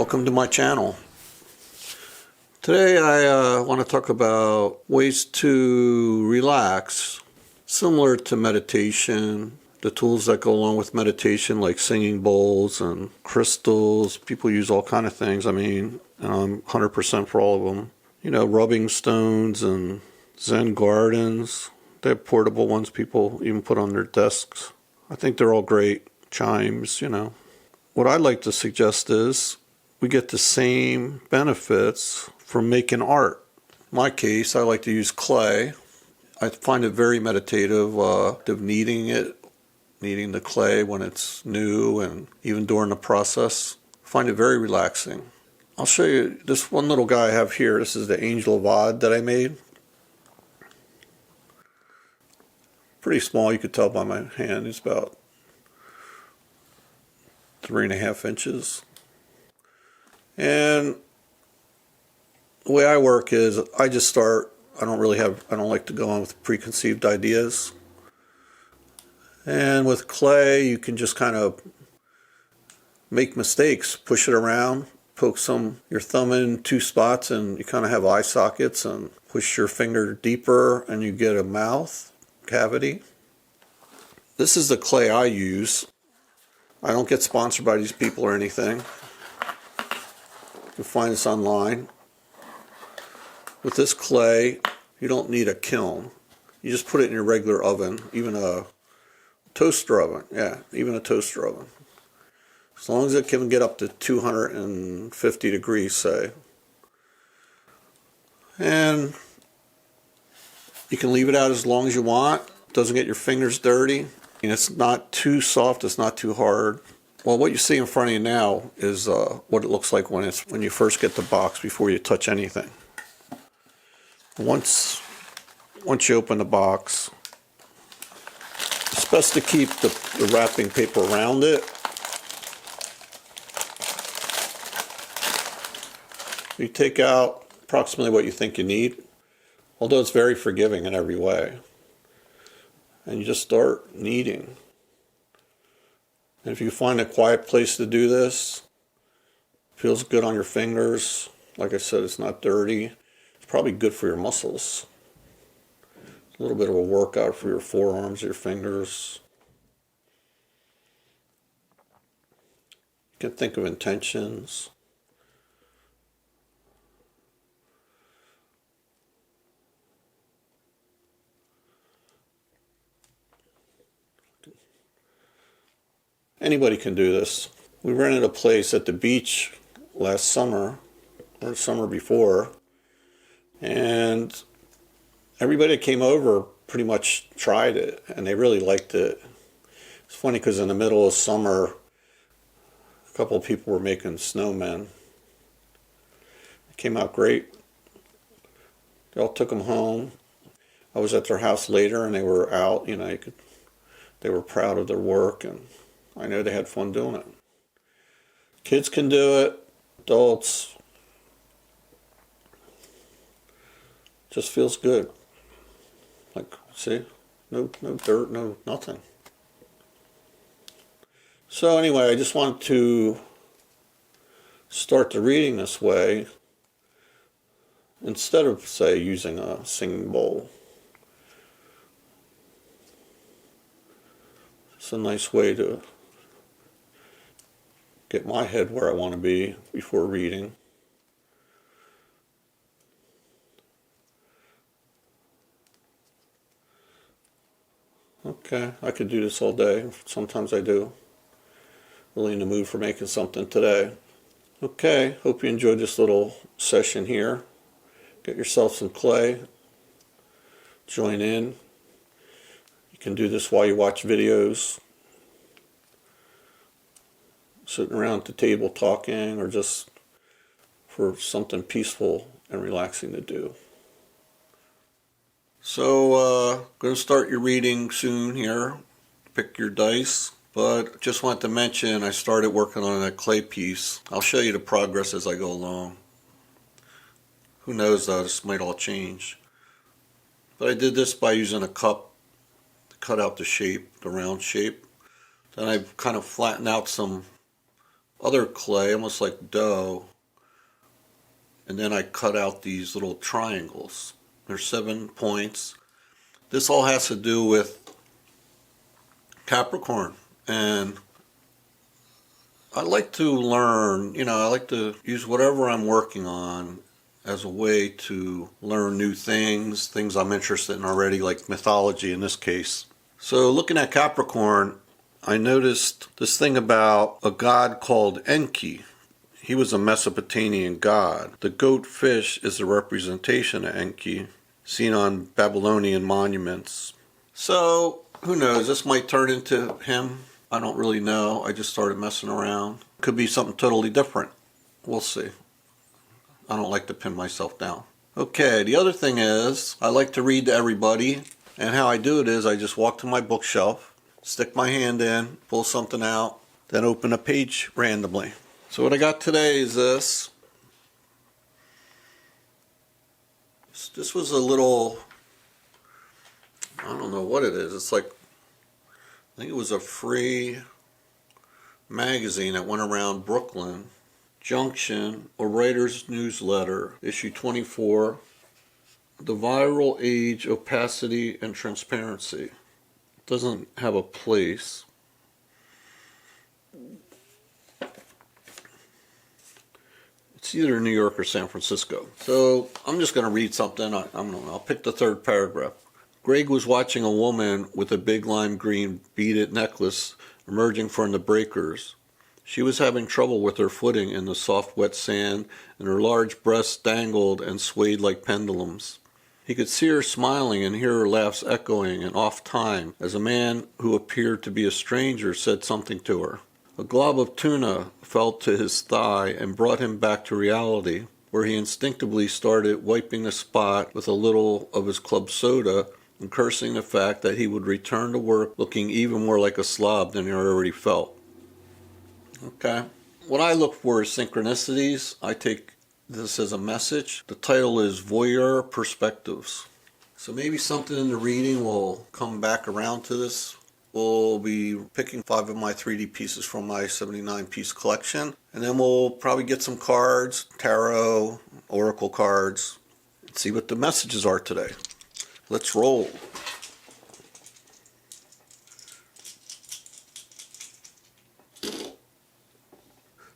Welcome to my channel. Today I want to talk about ways to relax, similar to meditation, the tools that go along with meditation like singing bowls and crystals. People use all kind of things. I mean, I'm 100% for all of them. You know, rubbing stones and Zen gardens. They have portable ones people even put on their desks. I think they're all great. Chimes, you know. What I'd like to suggest is we get the same benefits from making art. In my case, I like to use clay. I find it very meditative, kneading the clay when it's new and even during the process. I find it very relaxing. I'll show you this one little guy I have here. This is the Angel of Odd that I made. Pretty small, you could tell by my hand. It's about 3.5 inches. And the way I work is I just start. I don't like to go on with preconceived ideas. And with clay, you can just kind of make mistakes, push it around, poke your thumb in 2 spots, and you kind of have eye sockets, and push your finger deeper, and you get a mouth cavity. This is the clay I use. I don't get sponsored by these people or anything. You can find this online. With this clay, you don't need a kiln. You just put it in your regular oven, even a toaster oven. Yeah, even a toaster oven. As long as it can get up to 250 degrees, say. And you can leave it out as long as you want. It doesn't get your fingers dirty. And it's not too soft, it's not too hard. Well, what you see in front of you now is what it looks like when you first get the box before you touch anything. Once you open the box, it's best to keep the wrapping paper around it. You take out approximately what you think you need, although it's very forgiving in every way. And you just start kneading. And if you find a quiet place to do this, it feels good on your fingers. Like I said, it's not dirty. It's probably good for your muscles. A little bit of a workout for your forearms, your fingers. You can think of intentions. Anybody can do this. We rented a place at the beach last summer, or summer before, and everybody that came over pretty much tried it, and they really liked it. It's funny because in the middle of summer, a couple of people were making snowmen. It came out great. They all took them home. I was at their house later, and they were out. You know, they were proud of their work, and I know they had fun doing it. Kids can do it, adults. Just feels good. Like, see? No dirt, no nothing. So anyway, I just wanted to start the reading this way instead of, say, using a singing bowl. It's a nice way to get my head where I want to be before reading. Okay, I could do this all day. Sometimes I do. Really in the mood for making something today. Okay, hope you enjoyed this little session here. Get yourself some clay. Join in. You can do this while you watch videos. Sitting around at the table talking, or just for something peaceful and relaxing to do. So, going to start your reading soon here. Pick your dice. But just want to mention, I started working on a clay piece. I'll show you the progress as I go along. Who knows, this might all change. But I did this by using a cup to cut out the shape, the round shape. Then I kind of flattened out some other clay, almost like dough. And then I cut out these little triangles. There's 7 points. This all has to do with Capricorn. And I like to learn, I like to use whatever I'm working on as a way to learn new things I'm interested in already, like mythology in this case. So looking at Capricorn, I noticed this thing about a god called Enki. He was a Mesopotamian god. The goat fish is a representation of Enki, seen on Babylonian monuments. So, who knows, this might turn into him. I don't really know. I just started messing around. Could be something totally different. We'll see. I don't like to pin myself down. Okay, the other thing is, I like to read to everybody, and how I do it is I just walk to my bookshelf, stick my hand in, pull something out, then open a page randomly. So what I got today is this. This was a little, I don't know what it is. It's like, I think it was a free magazine that went around Brooklyn. Junction, a writer's newsletter, issue 24. The Viral Age, Opacity and Transparency. It doesn't have a place. It's either New York or San Francisco. So I'm just going to read something. I don't know. I'll pick the third paragraph. Greg was watching a woman with a big lime green beaded necklace emerging from the breakers. She was having trouble with her footing in the soft, wet sand, and her large breasts dangled and swayed like pendulums. He could see her smiling and hear her laughs echoing in off time as a man who appeared to be a stranger said something to her. A glob of tuna fell to his thigh and brought him back to reality, where he instinctively started wiping the spot with a little of his club soda and cursing the fact that he would return to work looking even more like a slob than he already felt. Okay. What I look for is synchronicities. I take this as a message. The title is Voyeur Perspectives. So maybe something in the reading will come back around to this. We'll be picking 5 of my 3D pieces from my 79-piece collection. And then we'll probably get some cards, tarot, oracle cards, and see what the messages are today. Let's roll.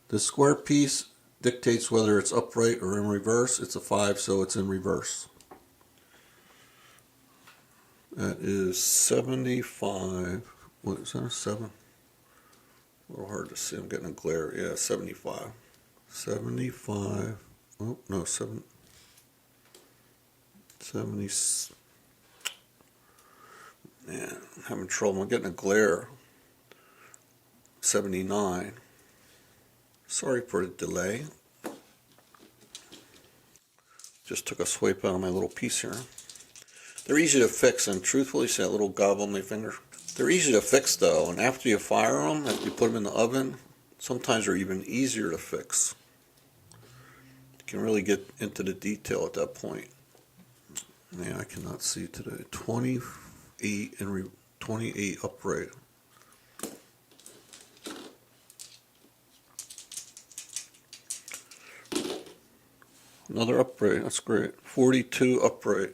The square piece dictates whether it's upright or in reverse. It's a 5, so it's in reverse. That is 75. What is that, a 7? A little hard to see. I'm getting a glare. Yeah, 75. 75. Oh, no, 7. 70. Man, I'm having trouble. I'm getting a glare. 79. Sorry for the delay. Just took a swipe out of my little piece here. They're easy to fix, and truthfully, see that little gob on my finger? They're easy to fix though, and after you fire them, after you put them in the oven, sometimes they're even easier to fix. You can really get into the detail at that point. Yeah, I cannot see today. 28 and 28 upright. Another upright, that's great. 42 upright.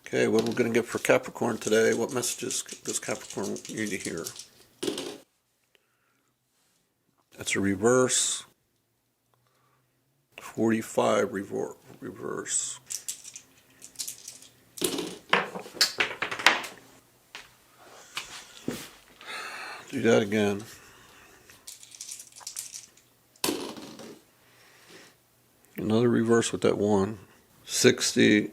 Okay, what are we going to get for Capricorn today? What messages does Capricorn need to hear? That's a reverse. 45 reverse. Do that again. Another reverse with that 1. 60.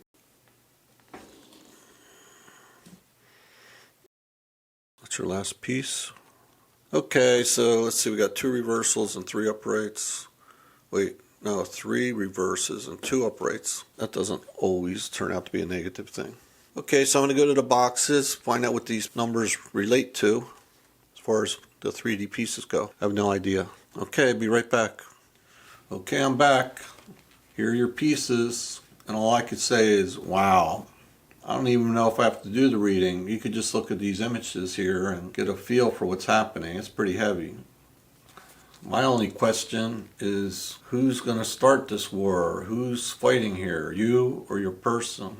That's your last piece. Okay, so let's see, we got 2 reversals and 3 uprights. Wait, no, 3 reverses and 2 uprights. That doesn't always turn out to be a negative thing. Okay, so I'm going to go to the boxes, find out what these numbers relate to as far as the 3D pieces go. I have no idea. Okay, be right back. Okay, I'm back. Here are your pieces, and all I could say is, wow. I don't even know if I have to do the reading. You could just look at these images here and get a feel for what's happening. It's pretty heavy. My only question is, who's going to start this war? Who's fighting here, you or your person?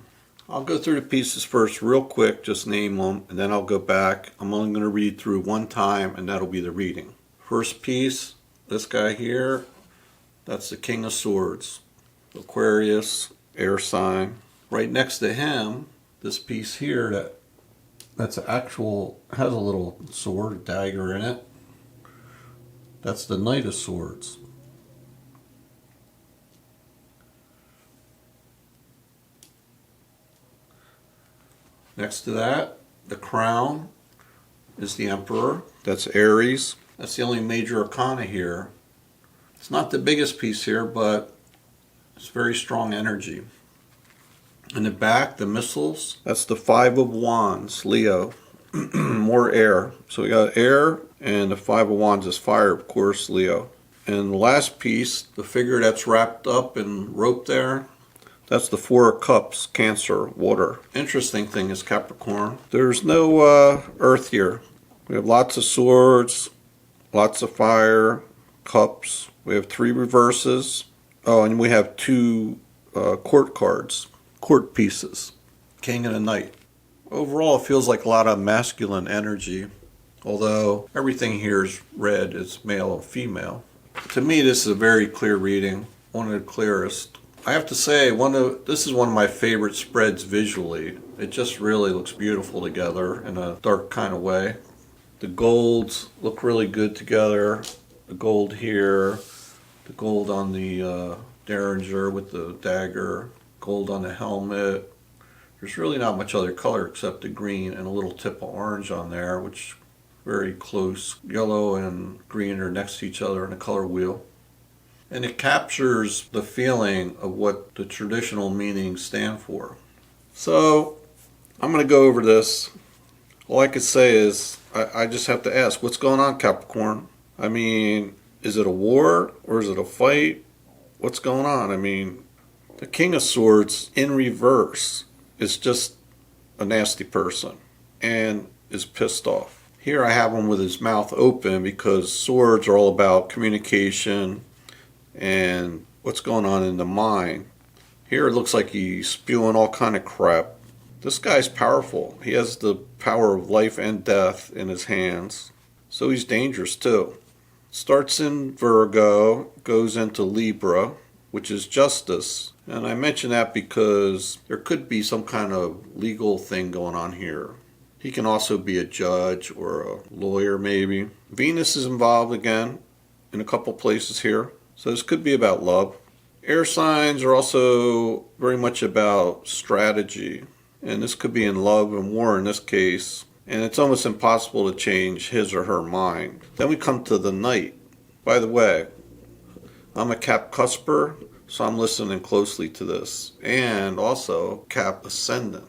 I'll go through the pieces first real quick, just name them, and then I'll go back. I'm only going to read through one time, and that'll be the reading. First piece, this guy here, that's the King of Swords. Aquarius, air sign. Right next to him, this piece here, that's actual, has a little sword, a dagger in it. That's the Knight of Swords. Next to that, the crown is the Emperor. That's Aries. That's the only major arcana here. It's not the biggest piece here, but it's very strong energy. In the back, the missiles, that's the Five of Wands, Leo. More air. So we got air, and the Five of Wands is fire, of course, Leo. And the last piece, the figure that's wrapped up in rope there, that's the Four of Cups, Cancer, water. Interesting thing is Capricorn. There's no earth here. We have lots of swords, lots of fire, cups. We have 3 reverses. Oh, and we have 2 court cards, court pieces, King and a Knight. Overall, it feels like a lot of masculine energy, although everything here is red, it's male and female. To me, this is a very clear reading, one of the clearest. I have to say, this is one of my favorite spreads visually. It just really looks beautiful together in a dark kind of way. The golds look really good together. The gold here, the gold on the derringer with the dagger, gold on the helmet. There's really not much other color except the green and a little tip of orange on there, which very close. Yellow and green are next to each other in a color wheel. And it captures the feeling of what the traditional meanings stand for. So I'm going to go over this. All I could say is I just have to ask, what's going on, Capricorn? I mean, is it a war or is it a fight? What's going on? I mean, the King of Swords in reverse is just a nasty person and is pissed off. Here I have him with his mouth open because swords are all about communication and what's going on in the mind. Here it looks like he's spewing all kind of crap. This guy's powerful. He has the power of life and death in his hands. So he's dangerous too. Starts in Virgo, goes into Libra, which is justice. And I mention that because there could be some kind of legal thing going on here. He can also be a judge or a lawyer maybe. Venus is involved again in a couple places here. So this could be about love. Air signs are also very much about strategy. And this could be in love and war in this case. And it's almost impossible to change his or her mind. Then we come to the Knight. By the way, I'm a Cap Cusper, so I'm listening closely to this. And also Cap Ascendant.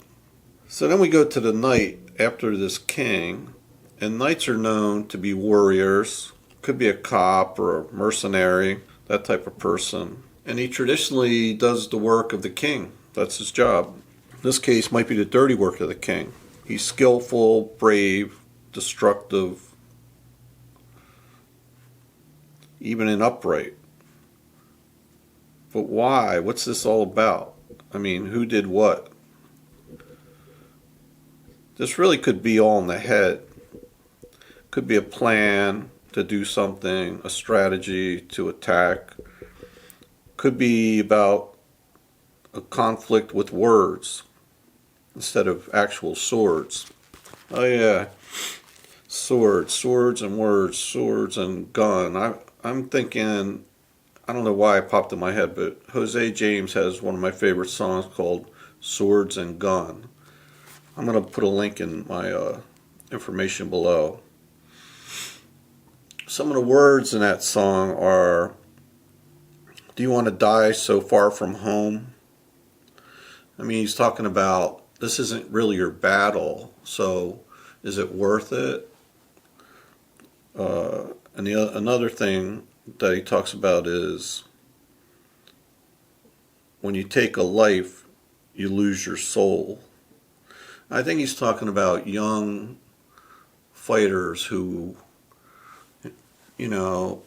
So then we go to the Knight after this King. And Knights are known to be warriors. Could be a cop or a mercenary, that type of person. And he traditionally does the work of the king. That's his job. In this case, might be the dirty work of the king. He's skillful, brave, destructive, even and upright. But why? What's this all about? I mean, who did what? This really could be all in the head. Could be a plan to do something, a strategy to attack. Could be about a conflict with words instead of actual swords. Oh yeah, swords and words, swords and gun. I'm thinking, I don't know why it popped in my head, but Jose James has one of my favorite songs called Swords and Gun. I'm going to put a link in my information below. Some of the words in that song are, do you want to die so far from home? I mean, he's talking about this isn't really your battle, so is it worth it? And another thing that he talks about is when you take a life, you lose your soul. I think he's talking about young fighters who, you know,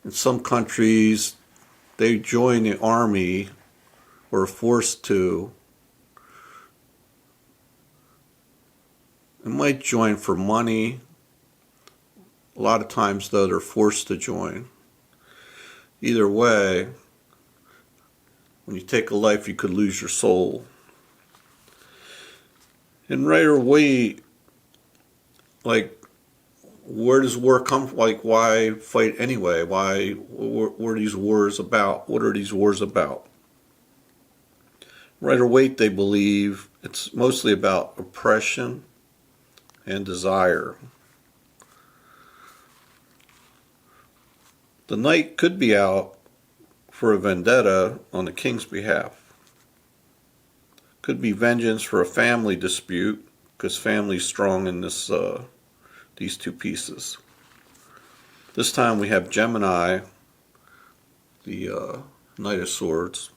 in some countries they join the army or are forced to. They might join for money. A lot of times, though, they're forced to join. Either way, when you take a life, you could lose your soul. And Rider Waite, like, where does war come from? Like, why fight anyway? What are these wars about? What are these wars about? Rider Waite, they believe it's mostly about oppression and desire. The knight could be out for a vendetta on the king's behalf. Could be vengeance for a family dispute, because family's strong in this these two pieces. This time we have Gemini, the Knight of Swords,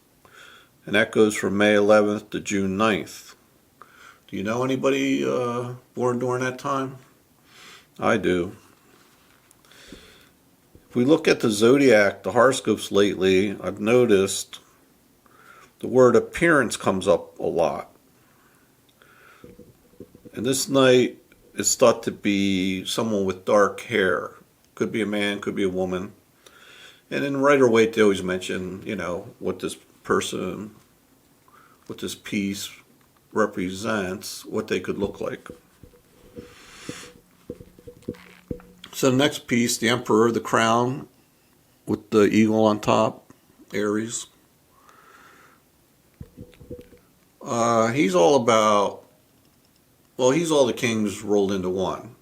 and that goes from May 11th to June 9th. Do you know anybody born during that time? I do. If we look at the zodiac, the horoscopes lately, I've noticed the word appearance comes up a lot. And this knight is thought to be someone with dark hair. Could be a man, could be a woman. And in Rider Waite, they always mention, you know, what this person, what this piece represents, what they could look like. So the next piece, the Emperor, the crown with the eagle on top, Aries. He's all about, well, he's all the kings rolled into one.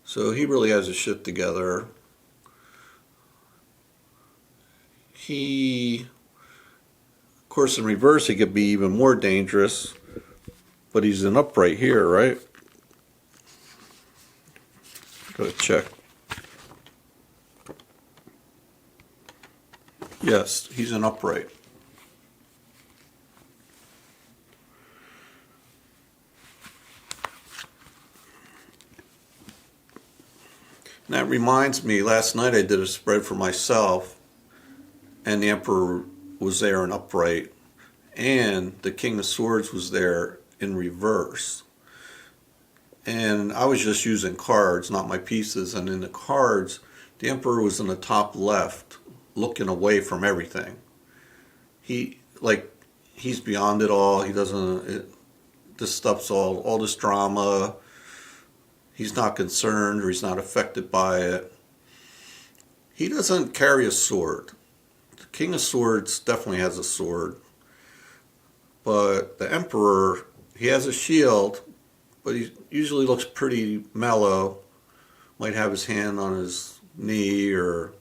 So he really has his shit together. He, of course, in reverse, he could be even more dangerous, but he's an upright here, right? Gotta check. Yes, he's an upright. And that reminds me, last night I did a spread for myself, and the Emperor was there in upright, and the King of Swords was there in reverse. And I was just using cards, not my pieces, and in the cards, the Emperor was in the top left, looking away from everything. He's beyond it all. He doesn't, this stuff's all this drama. He's not concerned, or he's not affected by it. He doesn't carry a sword. The King of Swords definitely has a sword. But the Emperor, he has a shield, but he usually looks pretty mellow. Might have his hand on his knee, or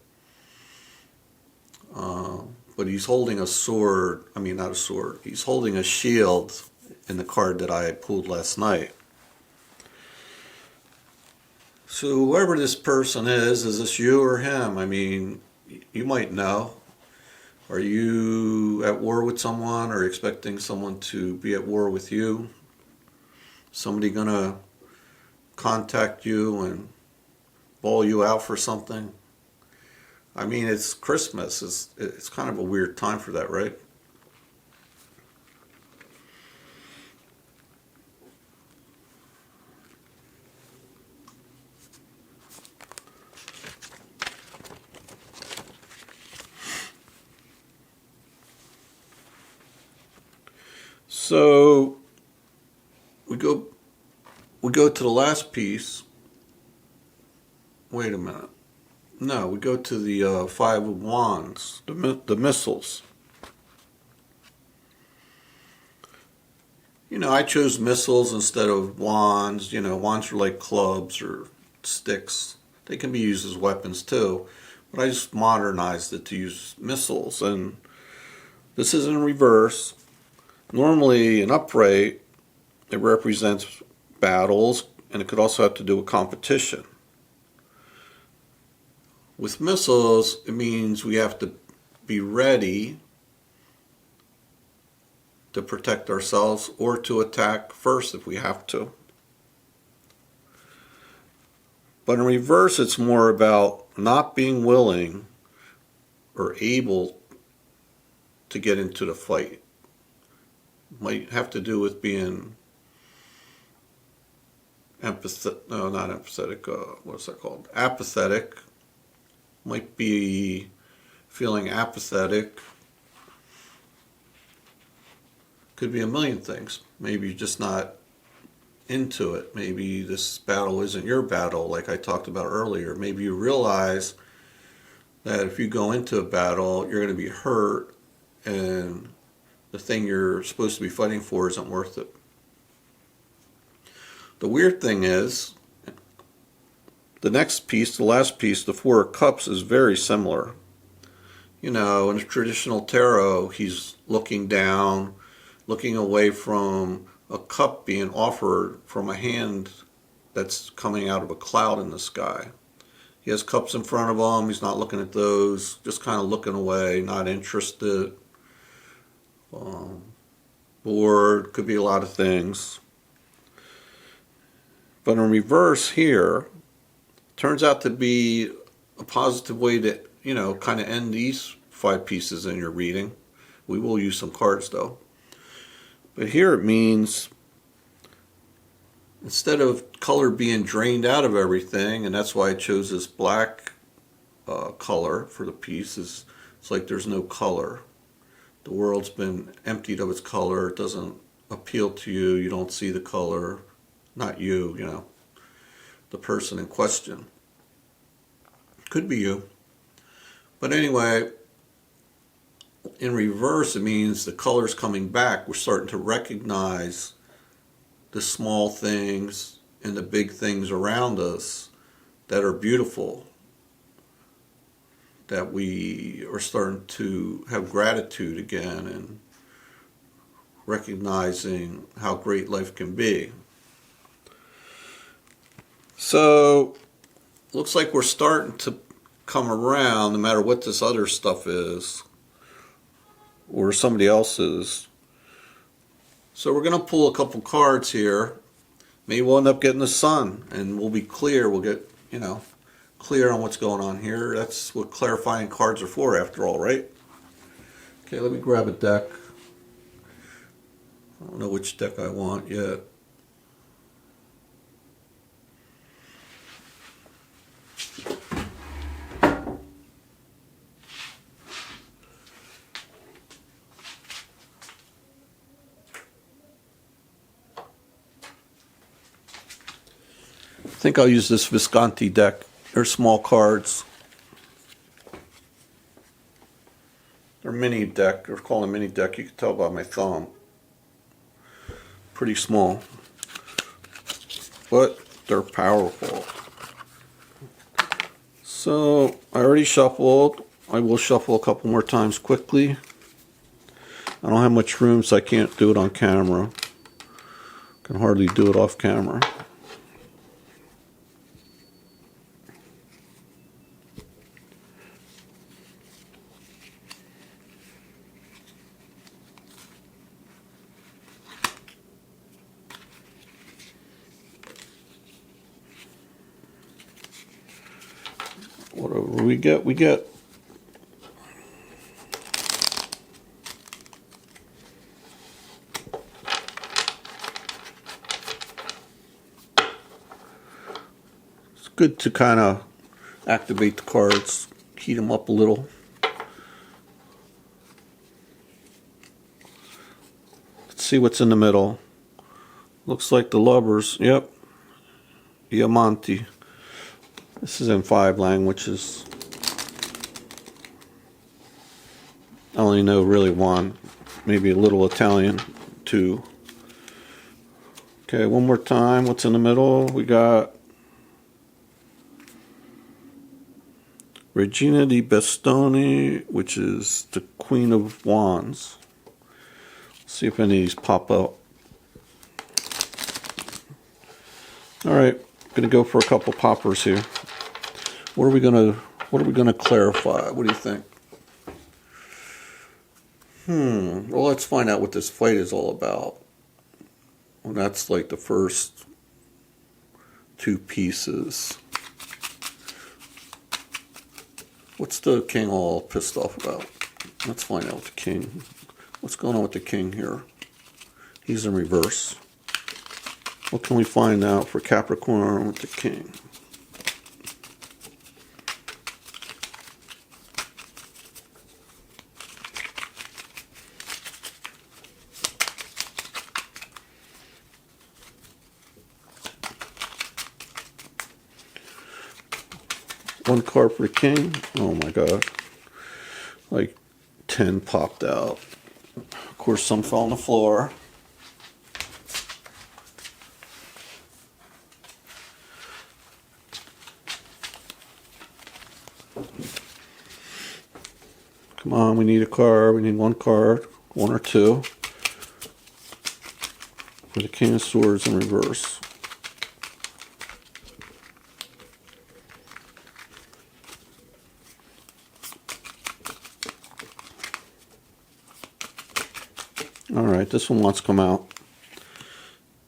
but he's holding a sword. I mean, not a sword. He's holding a shield in the card that I pulled last night. So whoever this person is this you or him? I mean, you might know. Are you at war with someone, or expecting someone to be at war with you? Somebody gonna contact you and bawl you out for something? I mean, it's Christmas. It's kind of a weird time for that, right? So we go to the last piece. Wait a minute. No, we go to the Five of Wands, the missiles. You know, I chose missiles instead of wands. You know, wands are like clubs or sticks. They can be used as weapons too. But I just modernized it to use missiles. And this is in reverse. Normally, in upright, it represents battles, and it could also have to do with competition. With missiles, it means we have to be ready to protect ourselves or to attack first if we have to. But in reverse, it's more about not being willing or able to get into the fight. Might have to do with being apathetic. Might be feeling apathetic. Could be a million things. Maybe you're just not into it. Maybe this battle isn't your battle, like I talked about earlier. Maybe you realize that if you go into a battle, you're going to be hurt, and the thing you're supposed to be fighting for isn't worth it. The weird thing is, the next piece, the last piece, the Four of Cups, is very similar. You know, in the traditional tarot, he's looking down, looking away from a cup being offered from a hand that's coming out of a cloud in the sky. He has cups in front of him, he's not looking at those, just kind of looking away, not interested, bored, could be a lot of things. But in reverse here, turns out to be a positive way to, you know, kind of end these 5 pieces in your reading. We will use some cards though. But here it means, instead of color being drained out of everything, and that's why I chose this black color for the piece, it's like there's no color. The world's been emptied of its color. It doesn't appeal to you. You don't see the color. Not you, you know, the person in question. Could be you. But anyway, in reverse, it means the color's coming back. We're starting to recognize the small things and the big things around us that are beautiful, that we are starting to have gratitude again and recognizing how great life can be. So, looks like we're starting to come around, no matter what this other stuff is, or somebody else's. So we're going to pull a couple cards here. Maybe we'll end up getting the Sun, and we'll be clear. We'll get, you know, clear on what's going on here. That's what clarifying cards are for, after all, right? Okay, let me grab a deck. I don't know which deck I want yet. I think I'll use this Visconti deck. They're small cards. They're mini deck. They're called a mini deck. You can tell by my thumb. Pretty small. But they're powerful. So, I already shuffled. I will shuffle a couple more times quickly. I don't have much room, so I can't do it on camera. Can hardly do it off camera. Whatever we get, we get. It's good to kind of activate the cards, heat them up a little. Let's see what's in the middle. Looks like the Lovers. Yep. Diamanti. This is in 5 languages. I only know really 1. Maybe a little Italian, 2. Okay, one more time. What's in the middle? We got Regina di Bastoni, which is the Queen of Wands. Let's see if any of these pop up. Alright, gonna go for a couple poppers here. What are we gonna clarify? What do you think? Well, let's find out what this fight is all about. Well, that's like the first two pieces. What's the king all pissed off about? Let's find out the king. What's going on with the king here? He's in reverse. What can we find out for Capricorn with the king? One card for the king. Oh my god. Like 10 popped out. Of course, some fell on the floor. Come on, we need a card. We need one card. One or two. For the King of Swords in reverse. Alright, this one wants to come out.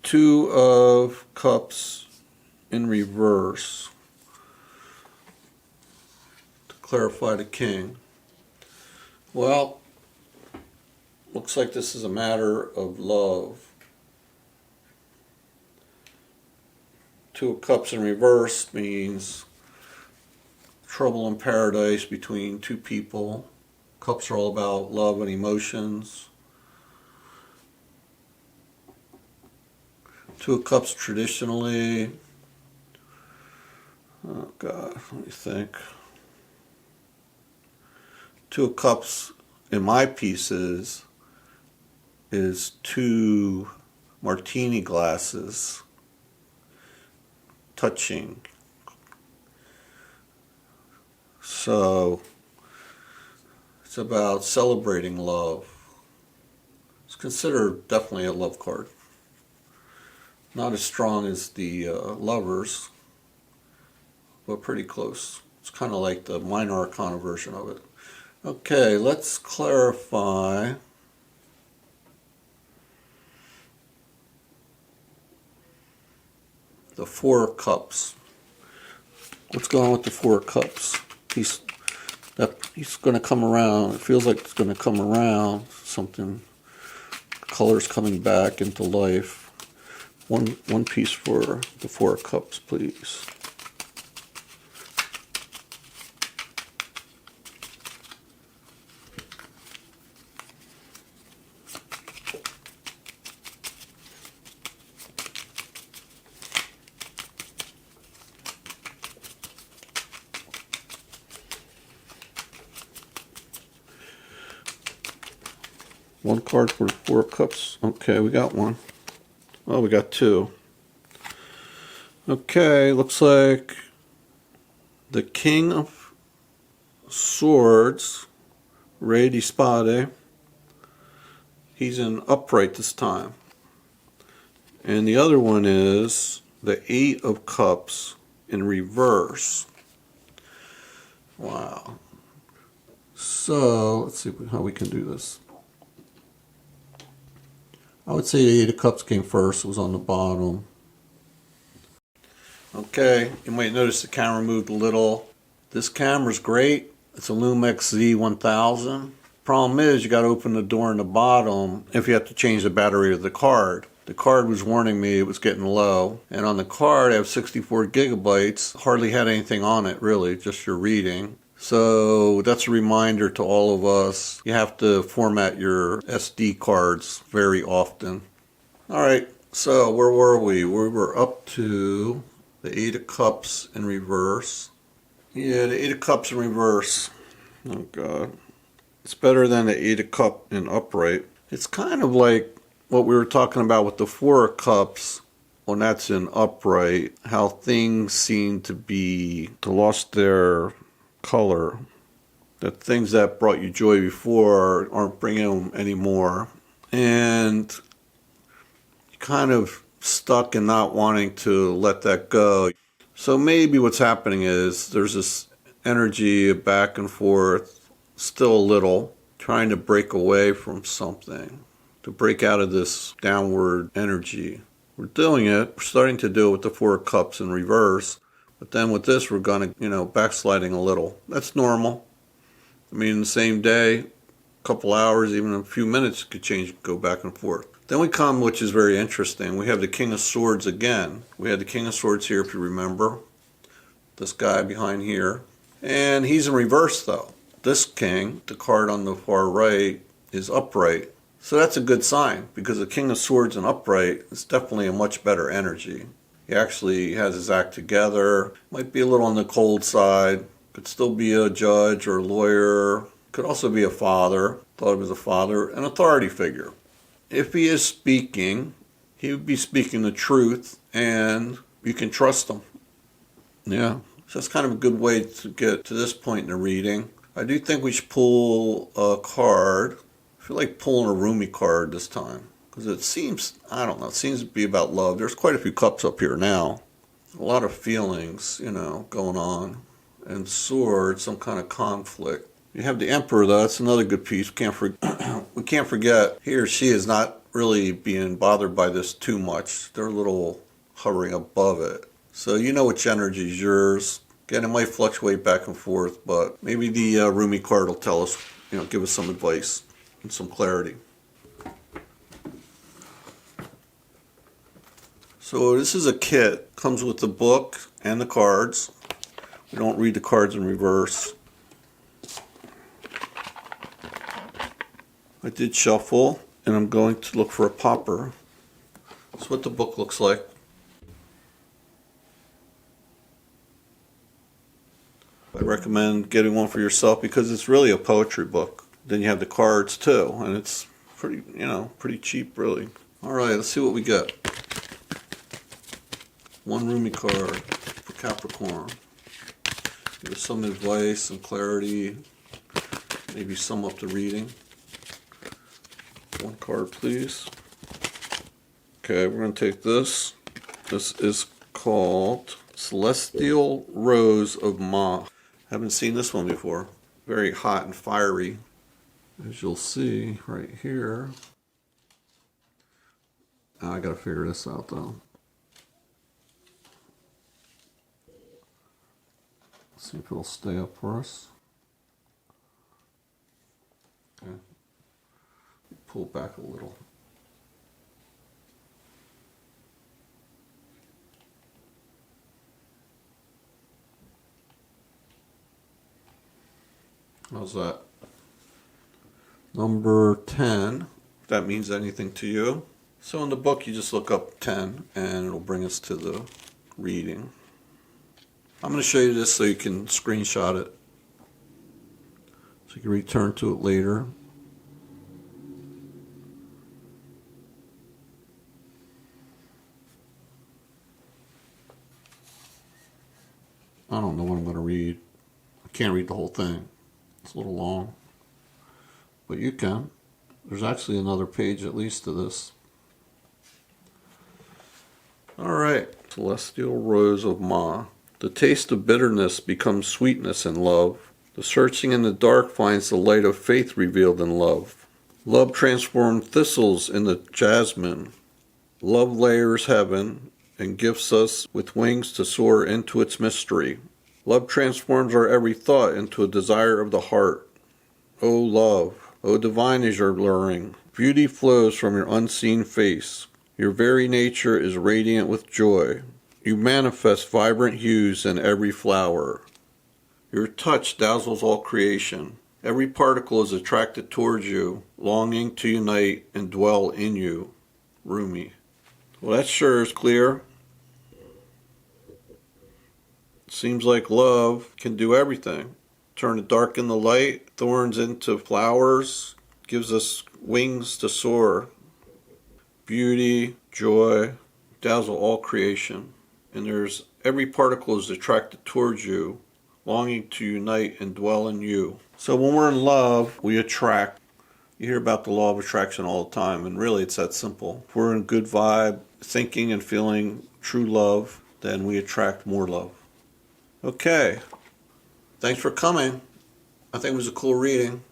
Two of Cups in reverse. To clarify the king. Well, looks like this is a matter of love. Two of Cups in reverse means trouble in paradise between two people. Cups are all about love and emotions. Two of Cups traditionally, oh God, let me think. Two of Cups in my pieces is two martini glasses touching. So it's about celebrating love. It's considered definitely a love card. Not as strong as the Lovers, but pretty close. It's kind of like the minor arcana version of it. Okay, let's clarify the Four of Cups. What's going on with the Four of Cups? He's going to come around. It feels like it's going to come around. Something, colors coming back into life. One piece for the Four of Cups, please. One card for the Four of Cups. Okay, we got one. Oh, we got two. Okay, looks like the King of Swords, Re di Spade, he's in upright this time. And the other one is the Eight of Cups in reverse. Wow. So, let's see how we can do this. I would say the Eight of Cups came first. It was on the bottom. Okay, you might notice the camera moved a little. This camera's great. It's a Lumix Z1000. Problem is, you got to open the door in the bottom if you have to change the battery of the card. The card was warning me it was getting low. And on the card, I have 64 gigabytes. Hardly had anything on it, really, just your reading. So that's a reminder to all of us. You have to format your SD cards very often. Alright, so where were we? We were up to the Eight of Cups in reverse. Yeah, the Eight of Cups in reverse. Oh God. It's better than the Eight of Cups in upright. It's kind of like what we were talking about with the Four of Cups when that's in upright. How things seem to lost their color, that things that brought you joy before aren't bringing them anymore, and you're kind of stuck in not wanting to let that go. So maybe what's happening is there's this energy back and forth, still a little, trying to break away from something, to break out of this downward energy. We're doing it. We're starting to do it with the Four of Cups in reverse. But then with this, we're going to, backsliding a little. That's normal. I mean, in the same day, a couple hours, even a few minutes could change, go back and forth. Then we come, which is very interesting. We have the King of Swords again. We had the King of Swords here, if you remember. This guy behind here. And he's in reverse, though. This king, the card on the far right, is upright. So that's a good sign, because the King of Swords and upright is definitely a much better energy. He actually has his act together. Might be a little on the cold side. Could still be a judge or a lawyer. Could also be a father. Thought of as a father. An authority figure. If he is speaking, he would be speaking the truth, and you can trust him. Yeah. So that's kind of a good way to get to this point in the reading. I do think we should pull a card. I feel like pulling a RUMI card this time. Because it seems, I don't know, it seems to be about love. There's quite a few cups up here now. A lot of feelings, going on. And swords, some kind of conflict. You have the Emperor, though. That's another good piece. We can't forget, he or she is not really being bothered by this too much. They're a little hovering above it. So you know which energy is yours. Again, it might fluctuate back and forth, but maybe the RUMI card will tell us, give us some advice and some clarity. So this is a kit. Comes with the book and the cards. We don't read the cards in reverse. I did shuffle, and I'm going to look for a popper. That's what the book looks like. I recommend getting one for yourself because it's really a poetry book. Then you have the cards too, and it's pretty, pretty cheap really. All right, let's see what we get. One RUMI card for Capricorn. Give us some advice, some clarity, maybe sum up the reading. One card, please. Okay, we're going to take this. This is called Celestial Rose of Ma. Haven't seen this one before. Very hot and fiery, as you'll see right here. I gotta figure this out though. See if it'll stay up for us. Okay. Pull back a little. How's that? Number 10, if that means anything to you. So in the book you just look up 10 and it'll bring us to the reading. I'm going to show you this so you can screenshot it. So you can return to it later. I don't know what I'm going to read. I can't read the whole thing. It's a little long. But you can. There's actually another page at least to this. Alright. Celestial Rose of Ma. The taste of bitterness becomes sweetness in love. The searching in the dark finds the light of faith revealed in love. Love transforms thistles into jasmine. Love layers heaven and gifts us with wings to soar into its mystery. Love transforms our every thought into a desire of the heart. O love, O divine is your luring. Beauty flows from your unseen face. Your very nature is radiant with joy. You manifest vibrant hues in every flower. Your touch dazzles all creation. Every particle is attracted towards you, longing to unite and dwell in you. RUMI. Well, that sure is clear. Seems like love can do everything. Turn the dark into light, thorns into flowers, gives us wings to soar. Beauty, joy, dazzle all creation. And there's every particle is attracted towards you, longing to unite and dwell in you. So when we're in love, we attract. You hear about the law of attraction all the time, and really it's that simple. If we're in good vibe, thinking and feeling true love, then we attract more love. Okay. Thanks for coming. I think it was a cool reading.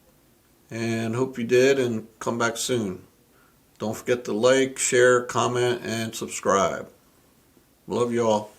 and hope you did, and come back soon. Don't forget to like, share, comment, and subscribe. Love you all.